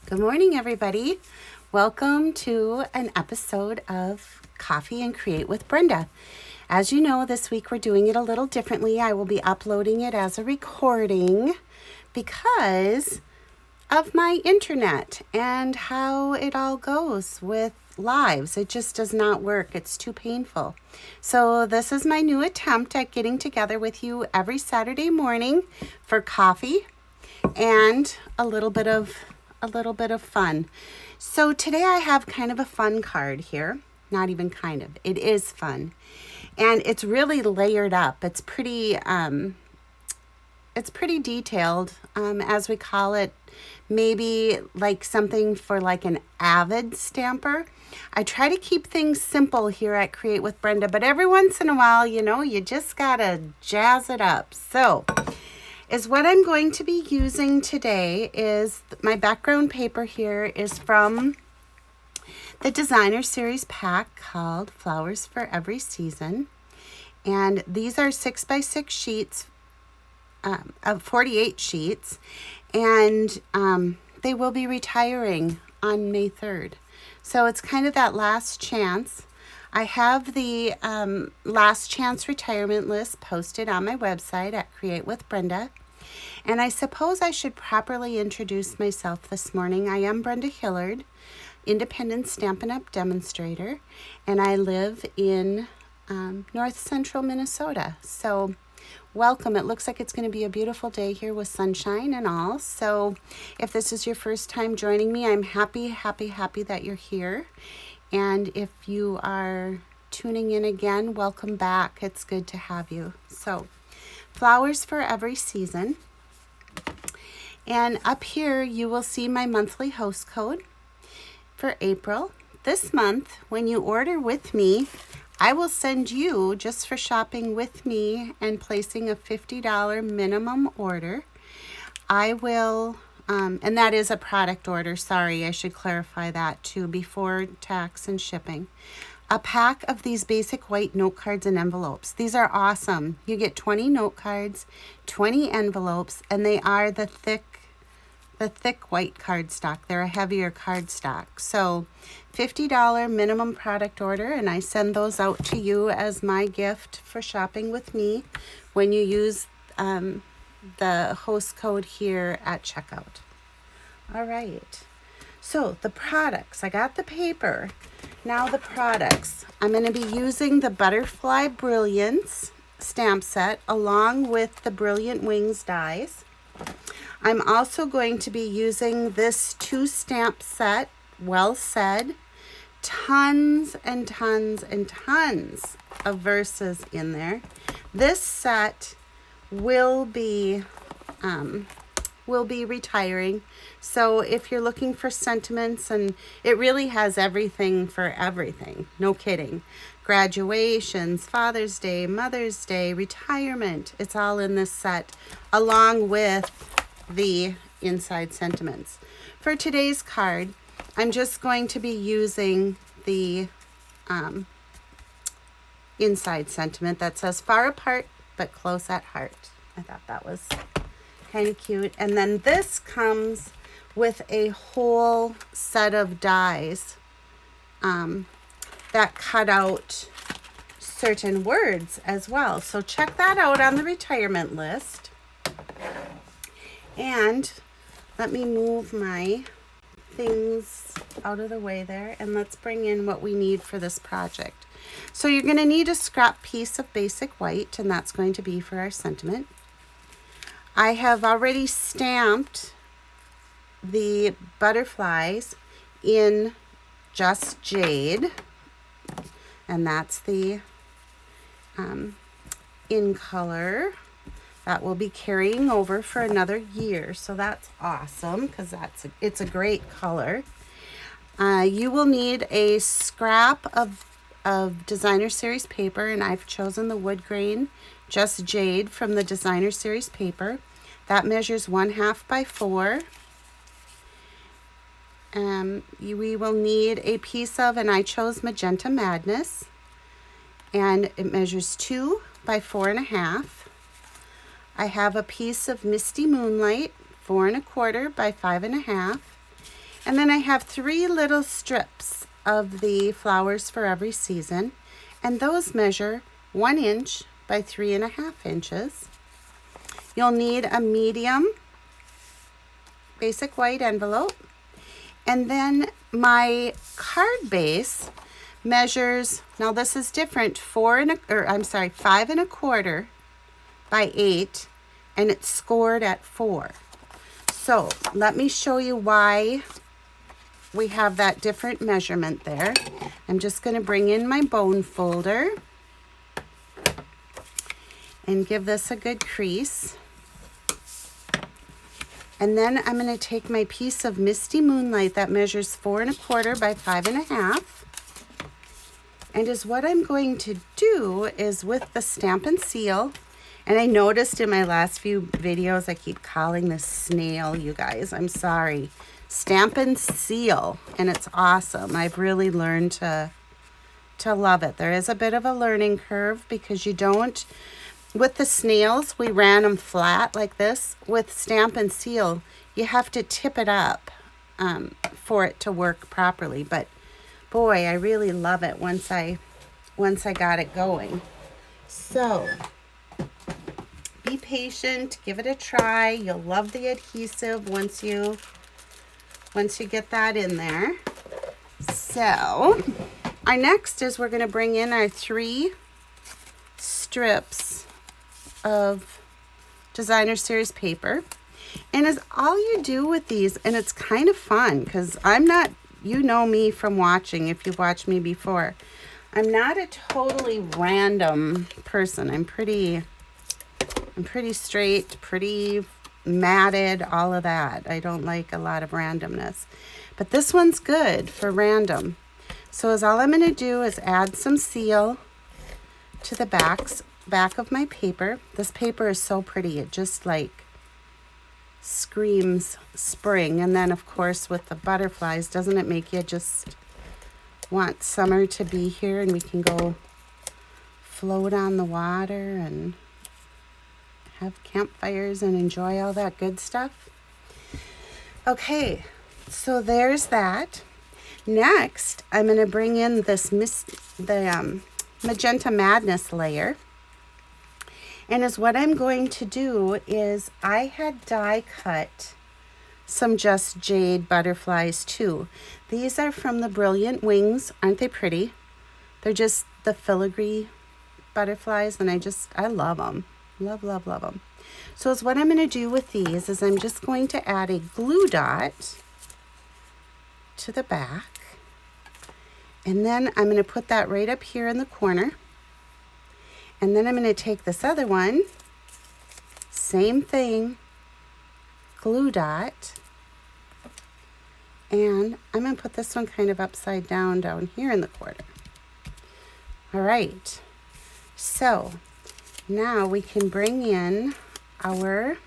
Good morning, everybody. Welcome to an episode of Coffee and Create with Brenda. As you know, this week we're doing it a little differently. I will be uploading it as a recording because of my internet and how it all goes with lives. It just does not work. It's too painful. So this is my new attempt at getting together with you every Saturday morning for coffee and a little bit of fun. So today I have kind of a fun card here. Not even kind of. It is fun. And it's really layered up. It's pretty detailed, as we call it, maybe like something for like an avid stamper. I try to keep things simple here at Create with Brenda, but every once in a while, you just gotta jazz it up. So what I'm going to be using today is my background paper here is from the designer series pack called Flowers for Every Season. And these are 6x6 sheets, of 48 sheets, and they will be retiring on May 3rd. So it's kind of that last chance. I have the last chance retirement list posted on my website at Create with Brenda. And I suppose I should properly introduce myself this morning. I am Brenda Hillard, independent Stampin' Up! Demonstrator, and I live in north central Minnesota. So welcome. It looks like it's going to be a beautiful day here with sunshine and all. So if this is your first time joining me, I'm happy that you're here. And if you are tuning in again, welcome back. It's good to have you. So Flowers for Every Season. And up here you will see my monthly host code for April. This month, when you order with me, I will send you, just for shopping with me and placing a $50 minimum order, I will, and that is a product order, sorry, I should clarify that too, before tax and shipping. A pack of these basic white note cards and envelopes. These are awesome. You get 20 note cards, 20 envelopes, and they are the thick white cardstock. They're a heavier cardstock. So $50 minimum product order, and I send those out to you as my gift for shopping with me when you use the host code here at checkout. All right. So the products, I got the paper. Now the products. I'm going to be using the Butterfly Brilliance stamp set along with the Brilliant Wings dies. I'm also going to be using this 2-stamp set, Well Said. Tons and tons and tons of verses in there. This set will be retiring. So if you're looking for sentiments, and it really has everything for everything, no kidding. Graduations, Father's Day, Mother's Day, retirement, it's all in this set, along with the inside sentiments. For today's card, I'm just going to be using the inside sentiment that says far apart but close at heart. I thought that was kind of cute. And then this comes with a whole set of dies that cut out certain words as well. So check that out on the retirement list. And let me move my things out of the way there, and let's bring in what we need for this project. So you're going to need a scrap piece of basic white, and that's going to be for our sentiment. I have already stamped the butterflies in Just Jade, and that's the in color that will be carrying over for another year. So that's awesome because it's a great color. You will need a scrap of designer series paper, and I've chosen the wood grain Just Jade from the designer series paper. That measures 1/2 by 4. We will need a piece of, and I chose Magenta Madness, and it measures 2 by 4.5. I have a piece of Misty Moonlight, 4 1/4 by 5.5. And then I have 3 little strips of the flowers for every season, and those measure 1 inch by 3.5 inches. You'll need a medium basic white envelope, and then my card base measures, now this is different, 5.25 by 8, and it's scored at 4. So let me show you why we have that different measurement there. I'm just going to bring in my bone folder and give this a good crease. And then I'm going to take my piece of Misty Moonlight that measures 4.25 by 5.5. And is what I'm going to do is with the Stampin' Seal, and I noticed in my last few videos I keep calling this snail, you guys. I'm sorry. Stampin' Seal, and it's awesome. I've really learned to love it. There is a bit of a learning curve because you don't, with the snails, we ran them flat like this. With Stampin' Seal, you have to tip it up for it to work properly. But boy, I really love it once I got it going. So be patient, give it a try. You'll love the adhesive once you get that in there. So our next is we're going to bring in our 3 strips of designer series paper. And is all you do with these, and it's kind of fun because I'm not, you know me from watching, if you've watched me before, I'm not a totally random person. I'm pretty straight, pretty matted, all of that. I don't like a lot of randomness. But this one's good for random. So all I'm going to do is add some seal to the back of my paper. This paper is so pretty. It just like screams spring. And then of course with the butterflies, doesn't it make you just want summer to be here and we can go float on the water and have campfires and enjoy all that good stuff? Okay, so there's that. Next, I'm going to bring in this Magenta Madness layer. And what I'm going to do is I had die cut some Just Jade butterflies too. These are from the Brilliant Wings. Aren't they pretty? They're just the filigree butterflies, and I love them. Love, love, love them. So what I'm going to do with these is I'm just going to add a glue dot to the back. And then I'm going to put that right up here in the corner. And then I'm going to take this other one, same thing, glue dot, and I'm going to put this one kind of upside down here in the corner. All right, so now we can bring in our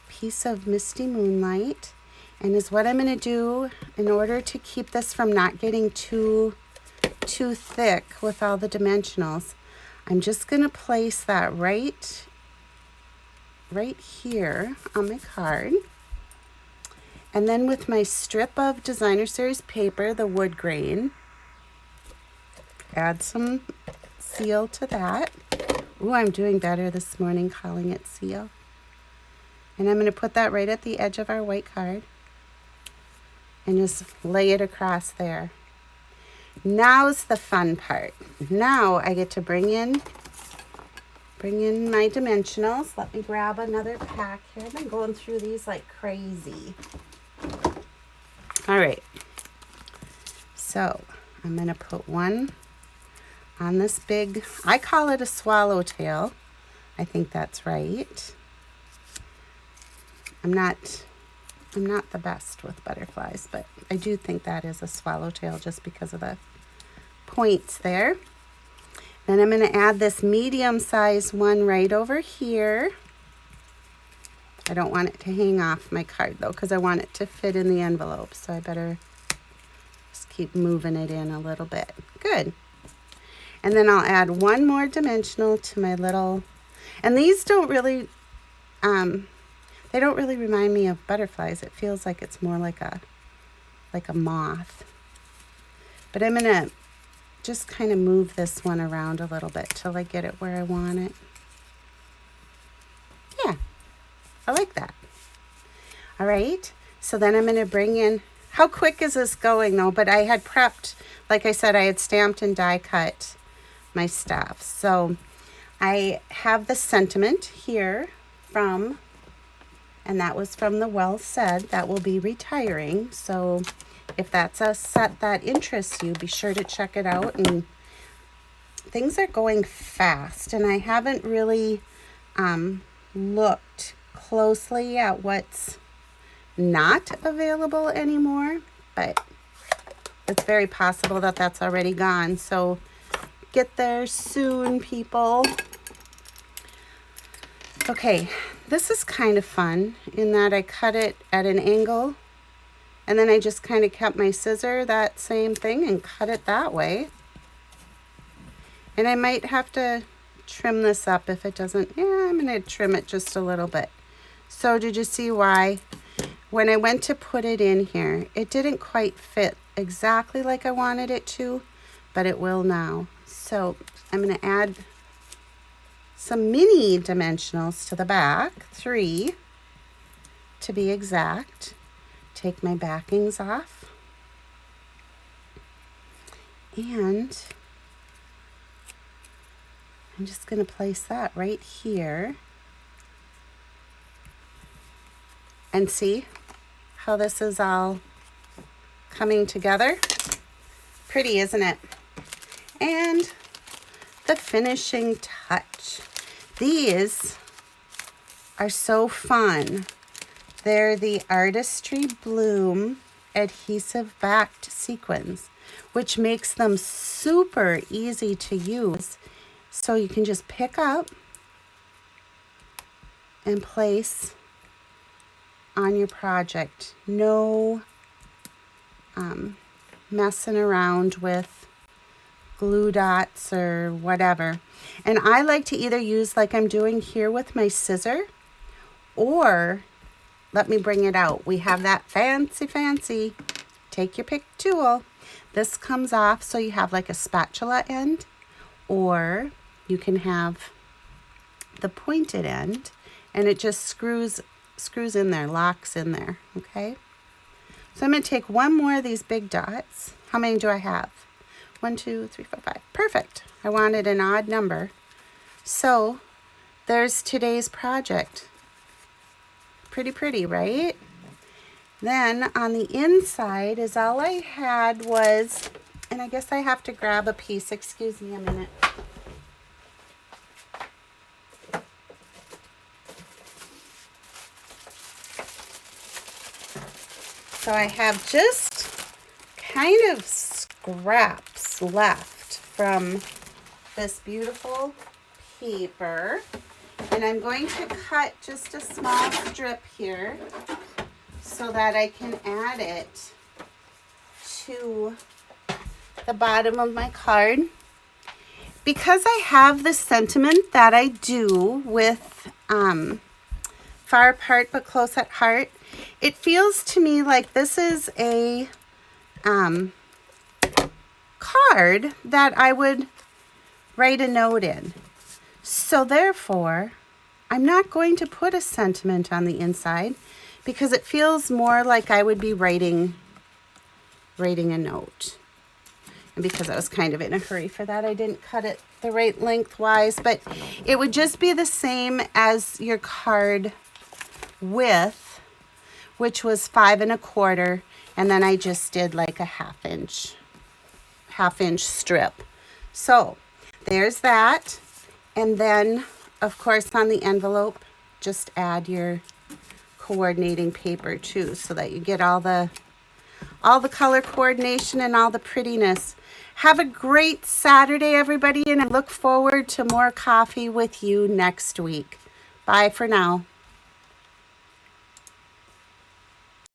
piece of Misty Moonlight, and what I'm going to do in order to keep this from not getting too thick with all the dimensionals, I'm just going to place that right here on my card. And then with my strip of designer series paper, the wood grain, add some seal to that. Ooh, I'm doing better this morning calling it seal. And I'm going to put that right at the edge of our white card and just lay it across there. Now's the fun part. Now I get to bring in my dimensionals. Let me grab another pack here. I've been going through these like crazy. All right. So I'm going to put one on this big, I call it a swallowtail. I think that's right. I'm not the best with butterflies, but I do think that is a swallowtail just because of the points there. Then I'm going to add this medium-sized one right over here. I don't want it to hang off my card though, because I want it to fit in the envelope, so I better just keep moving it in a little bit. Good. And then I'll add one more dimensional to my little, and these don't really, they They don't really remind me of butterflies. It feels like it's more like a moth. But I'm gonna just kind of move this one around a little bit till I get it where I want it. Yeah, I like that. All right, so then I'm going to bring in, how quick is this going though? But I had prepped, like I said, I had stamped and die cut my stuff. So I have the sentiment here from, and that was from the Well Said, that will be retiring. So if that's a set that interests you, be sure to check it out. And things are going fast, and I haven't really looked closely at what's not available anymore, but it's very possible that that's already gone. So get there soon, people. Okay, this is kind of fun in that I cut it at an angle, and then I just kind of kept my scissor that same thing and cut it that way. And I might have to trim this up if it doesn't. Yeah, I'm going to trim it just a little bit. So did you see why? When I went to put it in here, it didn't quite fit exactly like I wanted it to, but it will now. So I'm going to add some mini dimensionals to the back, 3 to be exact. Take my backings off. And I'm just going to place that right here. And see how this is all coming together? Pretty, isn't it? And the finishing touch. These are so fun. They're the Artistry Bloom adhesive backed sequins, which makes them super easy to use. So you can just pick up and place on your project. No messing around with glue dots or whatever. And I like to either use like I'm doing here with my scissor, or let me bring it out. We have that fancy, take your pick tool. This comes off so you have like a spatula end, or you can have the pointed end and it just screws in there, locks in there, okay? So I'm going to take one more of these big dots. How many do I have? 1, 2, 3, 4, 5. Perfect. I wanted an odd number. So there's today's project. Pretty, right? Then on the inside is all I had was, and I guess I have to grab a piece. Excuse me a minute. So I have just kind of scraps left from this beautiful paper. And I'm going to cut just a small strip here so that I can add it to the bottom of my card. Because I have the sentiment that I do with Far Apart But Close at Heart, it feels to me like this is a card that I would write a note in. So therefore, I'm not going to put a sentiment on the inside because it feels more like I would be writing a note. And because I was kind of in a hurry for that, I didn't cut it the right lengthwise, but it would just be the same as your card width, which was 5 1/4, and then I just did like a half inch strip. So there's that. And then of course on the envelope, just add your coordinating paper too, so that you get all the color coordination and all the prettiness. Have a great Saturday, everybody, and I look forward to more coffee with you next week. Bye for now.